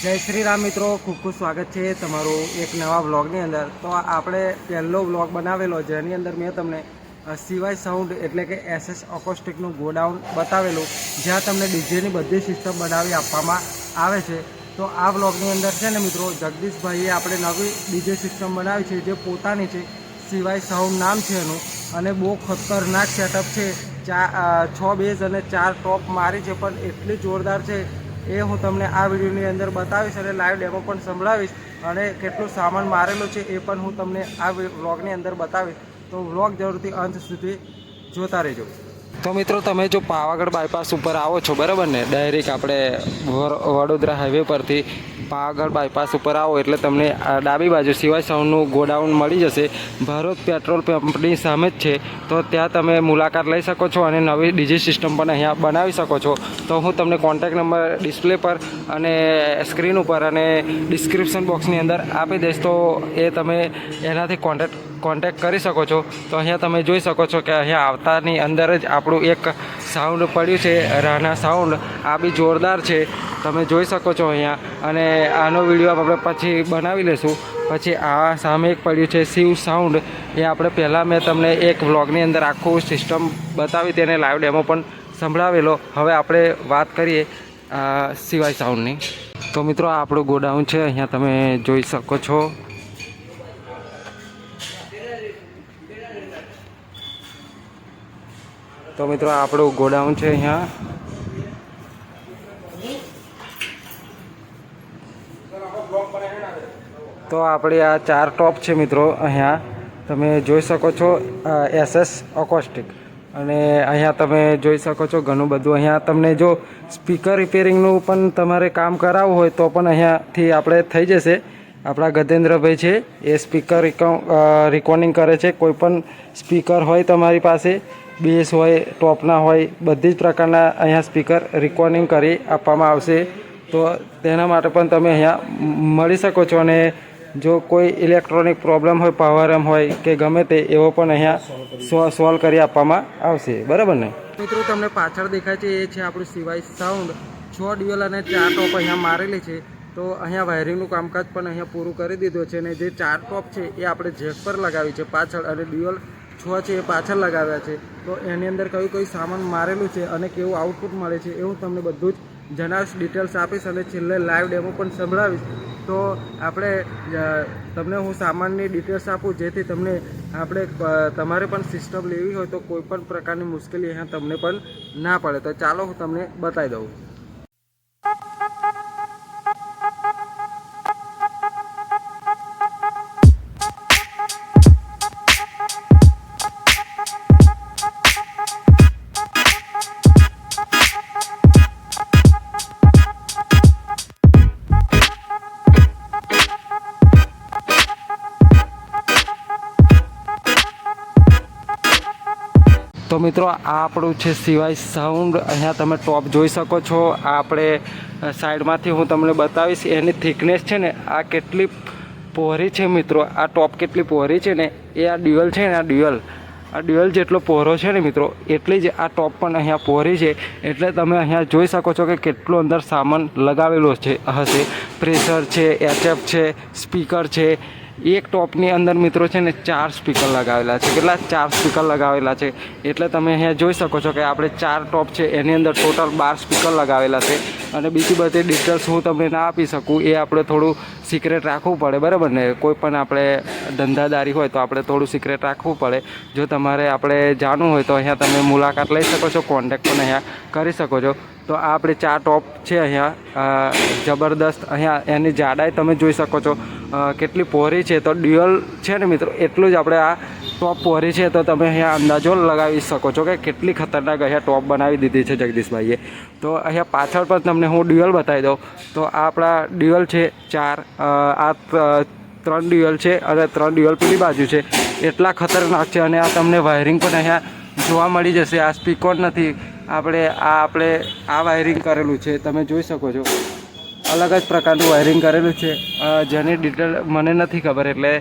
જય શ્રી રામ મિત્રો, ખૂબ ખૂબ સ્વાગત છે તમારું એક નવા વ્લોગની અંદર। તો આપણે પહેલો વ્લોગ બનાવેલો જેની અંદર મેં તમને સિવાય સાઉન્ડ એટલે કે એસએસ અકોસ્ટિકનું ગોડાઉન બતાવેલું, જ્યાં તમને ડીજેની બધી સિસ્ટમ બનાવી આપવામાં આવે છે। તો આ વ્લોગની અંદર છે ને મિત્રો, જગદીશભાઈએ આપણે નવી ડીજે સિસ્ટમ બનાવી છે જે પોતાની છે, સિવાય સાઉન્ડ નામ છે એનું, અને બહુ ખતરનાક સેટઅપ છે। 6 બેઝ અને 4 ટોપ મારી છે, પણ એટલી જોરદાર છે એ હું તમને આ વિડીયોની અંદર બતાવીશ અને લાઈવ ડેમો પણ સંભળાવીશ, અને કેટલું સામાન મારેલું છે એ પણ હું તમને આ વ્લોગની અંદર બતાવીશ। તો વ્લોગ જરૂરથી અંત સુધી જોતા રહેજો। તો મિત્રો, તમે જો પાવાગઢ બાયપાસ ઉપર આવો છો બરાબર ને, ડાયરેક્ટ આપણે વડોદરા હાઈવે પરથી પાવાગઢ બાયપાસ ઉપર આવો એટલે તમને ડાબી બાજુ સિવાય સાઉન્ડનું ગોડાઉન મળી જશે। ભારત પેટ્રોલ પંપની સામે જ છે, તો ત્યાં તમે મુલાકાત લઈ શકો છો અને નવી ડીજે સિસ્ટમ પણ અહીંયા બનાવી શકો છો। તો હું તમને કોન્ટેક્ટ નંબર ડિસ્પ્લે પર અને સ્ક્રીન ઉપર અને ડિસ્ક્રિપ્શન બોક્સની અંદર આપી દઈશ, તો એ તમે એનાથી કોન્ટેક્ટ કરી શકો છો। તો અહીંયા તમે જોઈ શકો છો કે અહીંયા આવતાની અંદર જ આપણું એક સાઉન્ડ પડ્યું છે, રાના સાઉન્ડ। આ બી જોરદાર છે, તમે જોઈ શકો છો અહીંયા। અને આનો વિડીયો આપણે પછી બનાવી લઈશું। પછી આ સામે એક પડ્યું છે શિવ સાઉન્ડ, એ આપણે પહેલાં મેં તમને એક વ્લોગની અંદર આખું સિસ્ટમ બતાવી, તેને લાઈવ ડેમો પણ સંભળાવેલો। હવે આપણે વાત કરીએ સિવાય સાઉન્ડની। તો મિત્રો, આ આપણું ગોડાઉન છે, અહીંયા તમે જોઈ શકો છો। તો મિત્રો, આ આપણું ગોડાઉન છે અહીંયા। તો આપણે આ 4 ટોપ છે મિત્રો, અહીંયા તમે જોઈ શકો છો, એસએસ અકોસ્ટિક। અને અહીંયા તમે જોઈ શકો છો ઘણું બધું। અહીંયા તમને જો સ્પીકર રિપેરિંગનું પણ તમારે કામ કરાવવું હોય તો પણ અહીંયાથી આપણે થઈ જશે। આપણા ગજેન્દ્રભાઈ છે, એ સ્પીકર રેકોર્ડિંગ કરે છે। કોઈ પણ સ્પીકર હોય તમારી પાસે, બેસ હોય, ટોપના હોય, બધી જ પ્રકારના અહીંયા સ્પીકર રેકોર્ડિંગ કરી આપવામાં આવશે। તો તેના માટે પણ તમે અહીંયા મળી શકો છો। અને જો કોઈ ઇલેક્ટ્રોનિક પ્રોબ્લેમ હોય, પાવર એમ હોય કે ગમે તે, એવો પણ અહીંયા સોલ્વ કરી આપવામાં આવશે, બરાબર ને મિત્રો? તમને પાછળ દેખાય છે એ છે આપણું સિવાય સાઉન્ડ। 6 ડ્યુઅલ અને 4 ટોપ અહીંયા મારેલી છે। તો અહીંયા વાયરિંગનું કામકાજ પણ અહીંયા પૂરું કરી દીધું છે, અને જે 4 ટોપ છે એ આપણે જેક પર લગાવી છે પાછળ, અને ડ્યુઅલ 6 છે એ પાછળ લગાવ્યા છે। તો એની અંદર કયું સામાન મારેલું છે અને કેવું આઉટપુટ મળે છે એવું તમને બધું જ જણાવીશ, ડિટેલ્સ આપીશ, અને છેલ્લે લાઈવ ડેમો પણ સંભળાવીશ। તો આપણે તમને હું સામાનની ડિટેલ્સ આપું, જેથી તમને તમારે પણ સિસ્ટમ લેવી હોય તો કોઈ પણ પ્રકારની મુશ્કેલી અહીંયા તમને પણ ના પડે। તો ચાલો હું તમને બતાવી દઉં। તો મિત્રો, આ આપણું છે સિવાય સાઉન્ડ। અહીંયા તમે ટોપ જોઈ શકો છો। આ આપણે સાઈડમાંથી હું તમને બતાવીશ, એની થિકનેસ છે ને આ કેટલી પહોળી છે મિત્રો। આ ટોપ કેટલી પહોળી છે ને, એ આ ડ્યુઅલ છે ને, આ ડ્યુઅલ જેટલો પહોળો છે ને મિત્રો, એટલી જ આ ટોપ પણ અહીંયા પહોળી છે। એટલે તમે અહીંયા જોઈ શકો છો કે કેટલો અંદર સામાન લગાવેલો છે હશે। પ્રેશર છે, એચએફ છે, સ્પીકર છે। એક ટોપની અંદર મિત્રો છે ને 4 સ્પીકર લગાવેલા છે। કેટલા? 4 સ્પીકર લગાવેલા છે। એટલે તમે અહીંયા જોઈ શકો છો કે આપણે 4 ટોપ છે, એની અંદર ટોટલ 12 સ્પીકર લગાવેલા છે। અને બીજી બધી ડિટેલ્સ હું તમને ના આપી શકું, એ આપણે થોડું સિક્રેટ રાખવું પડે, બરાબર ને? કોઈ પણ આપણે ધંધાદારી હોય તો આપણે થોડું સિક્રેટ રાખવું પડે। જો તમારે આપણે જાણવું હોય તો અહીંયા તમે મુલાકાત લઈ શકો છો, કોન્ટેક્ટ પણ અહીંયા કરી શકો છો। તો આ આપણે 4 ટોપ છે અહીંયા, જબરદસ્ત। અહીંયા એની જાડાઈ તમે જોઈ શકો છો કેટલી પહોળી છે। તો ડ્યુઅલ છે ને મિત્રો, એટલું જ આપણે આ ટોપ પહોળી છે। તો તમે અહીંયા અંદાજો લગાવી શકો છો કે કેટલી ખતરનાક અહીંયા ટોપ બનાવી દીધી છે જગદીશભાઈએ। તો અહીંયા પાછળ પણ તમને હું ડ્યુઅલ બતાવી દઉં। તો આ આપણા ડ્યુઅલ છે 4, આ 3 ડ્યુઅલ છે, અને 3 ડ્યુઅલ પેલી બાજુ છે। એટલા ખતરનાક છે। અને આ તમને વાયરિંગ પણ અહીંયા જોવા મળી જશે। આ સ્પીકર નથી, આપણે આ વાયરિંગ કરેલું છે, તમે જોઈ શકો છો। અલગ જ પ્રકારનું વાયરિંગ કરેલું છે, જેની ડિટેલ મને નથી ખબર, એટલે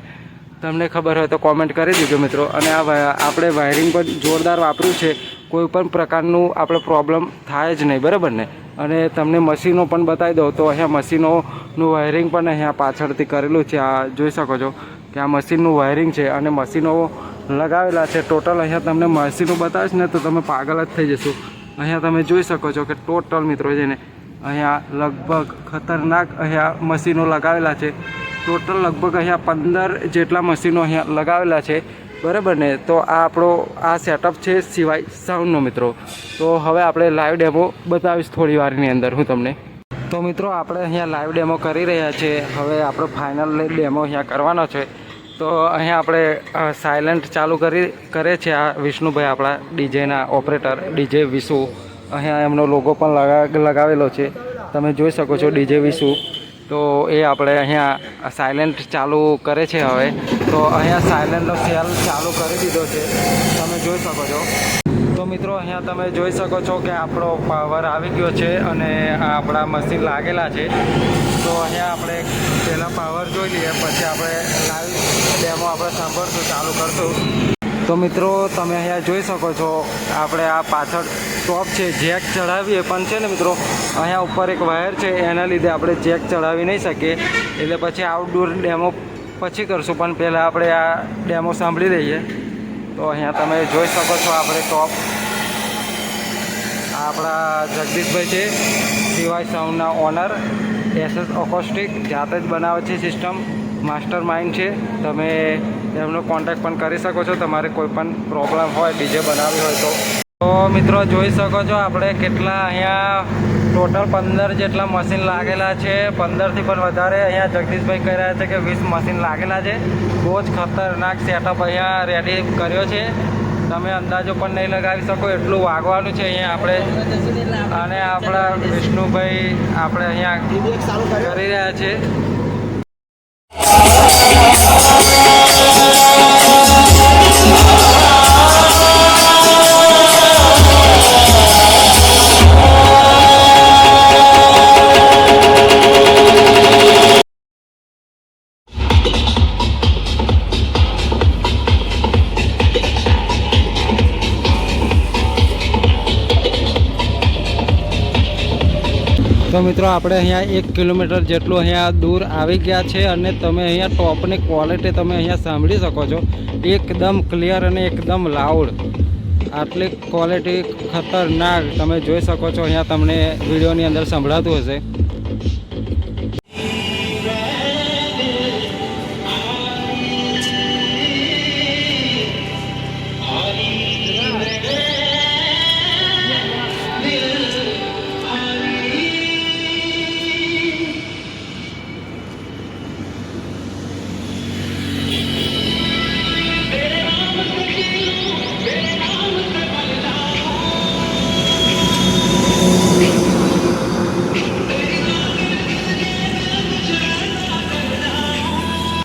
તમને ખબર હોય તો કોમેન્ટ કરી દીજો મિત્રો। અને આ આપણે વાયરિંગ પણ જોરદાર વાપર્યું છે, કોઈ પણ પ્રકારનું આપણે પ્રોબ્લેમ થાય જ નહીં, બરાબર ને? અને તમને મશીનો પણ બતાવી દઉં તો અહીંયા મશીનોનું વાયરિંગ પણ અહીંયા પાછળથી કરેલું છે. આ જોઈ શકો છો કે આ મશીનનું વાયરિંગ છે અને મશીનો લગાવેલા છે. ટોટલ અહીંયા તમને મશીનો બતાવીશ ને તો તમે પાગલ જ થઈ જશો. અહીંયા તમે જોઈ શકો છો કે ટોટલ મિત્રો છે ને અહીંયા લગભગ ખતરનાક અહીંયા મશીનો લગાવેલા છે. ટોટલ લગભગ અહીંયા 15 જેટલા મશીનો અહીંયા લગાવેલા છે, બરાબર ને. તો આ આપણો આ સેટઅપ છે સિવાય સાઉન્ડનો મિત્રો. તો હવે આપણે લાઈવ ડેમો બતાવીશ થોડી વારની અંદર હું તમને. તો મિત્રો આપણે અહીંયા લાઈવ ડેમો કરી રહ્યા છીએ. હવે આપણો ફાઇનલ ડેમો અહીંયા કરવાનો છે. તો અહીંયા આપણે સાયલન્ટ ચાલુ કરે છે આ વિષ્ણુભાઈ, આપણા ડીજેના ઓપરેટર ડીજે વિશુ. અહીંયા એમનો લોગો પણ લગાવેલો છે, તમે જોઈ શકો છો ડીજે વિશુ. તો એ આપણે અહીંયા સાયલેન્ટ ચાલુ કરે છે હવે. તો અહીંયા સાયલેન્ટનો સેલ ચાલુ કરી દીધો છે, તમે જોઈ શકો છો. તો મિત્રો અહીંયા તમે જોઈ શકો છો કે આપણો પાવર આવી ગયો છે અને આપણા મશીન લાગેલા છે. તો અહીંયા આપણે પહેલાં પાવર જોઈ લઈએ, પછી આપણે લાઈવ ડેમો આપણે સાંભળશું, ચાલુ કરશું. તો મિત્રો તમે અહીંયા જોઈ શકો છો આપણે આ પાછળ ટોપ છે, જેક ચડાવીએ પણ છે ને મિત્રો અહીંયા ઉપર એક વાયર છે, એના લીધે આપણે જેક ચડાવી નહીં શકીએ. એટલે પછી આઉટડોર ડેમો પછી કરશું, પણ પહેલાં આપણે આ ડેમો સાંભળી લઈએ. તો અહીંયા તમે જોઈ શકો છો આપણે ટોપ આપણા જગદીશભાઈ છે, સિવાય સાઉન્ડના ઓનર, SS ઓકોસ્ટિક, જાતે જ બનાવે છે સિસ્ટમ, માસ્ટર માઇન્ડ છે. તમે એમનો કોન્ટેક્ટ પણ કરી શકો છો તમારે કોઈ પણ પ્રોબ્લેમ હોય ડીજે બનાવી હોય તો. મિત્રો જોઈ શકો છો આપણે કેટલા અહીંયા ટોટલ 15 જેટલા મશીન લાગેલા છે. 15થી પણ વધારે અહીંયા જગદીશભાઈ કહી રહ્યા છે કે 20 મશીન લાગેલા છે. બહુ જ ખતરનાક સેટઅપ અહીંયા રેડી કર્યો છે, તમે અંદાજો પણ નહીં લગાવી શકો એટલું વાગવાનું છે અહીંયા આપણે. અને આપણા વિષ્ણુભાઈ આપણે અહીંયા કરી રહ્યા છે. તો મિત્રો આપણે અહીંયા 1 કિલોમીટર જેટલું અહીંયા દૂર આવી ગયા છે અને તમે અહીંયા ટોપની ક્વોલિટી તમે અહીંયા સાંભળી શકો છો. એકદમ ક્લિયર અને એકદમ લાઉડ, આટલી ક્વોલિટી ખતરનાક તમે જોઈ શકો છો. અહીંયા તમને વિડીયોની અંદર સંભળાતું હશે.